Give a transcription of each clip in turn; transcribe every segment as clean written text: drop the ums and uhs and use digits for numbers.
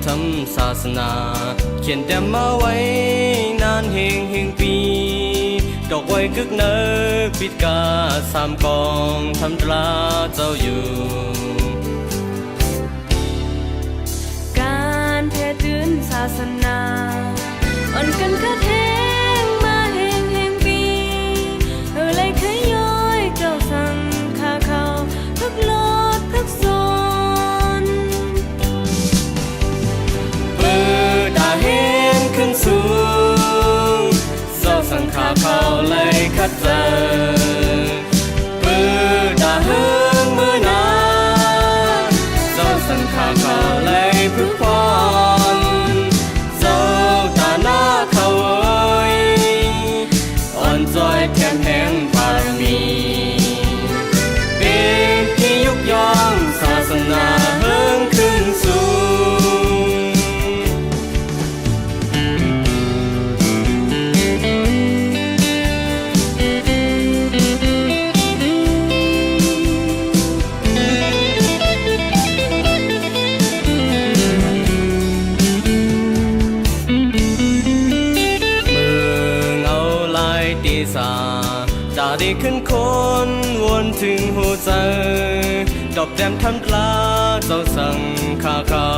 ทำศาสนาเขียนแต่มาไว้นานเฮงปีดอกไว้กึกเนอปิดกาสามกองทำตราเจ้าอยู่การแผ่ตื่นศาสนาอ่อนกันกระแทงมาเฮงปีเลยขย้อยเจ้าสั่งขาเขาพักลดพักโซนปืนตาเห็นขึ้นสูงเจ้าสั่งขาเขาเลยคัดเจอปืนตาเฮิงมือนาเจ้าสั่งขาเขาเลยพึกพรเจ้าตาหน้าเขาอ่อนจอยแถมแห่งบารมีเป็นที่ยกย่องศาสนาเฮิงขึ้นสูดาดีขึ้นคนวนถึงหัวใจดอกแดมทำตลาเจ้าสั่งข้าเขา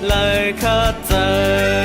เลยคัดเจอ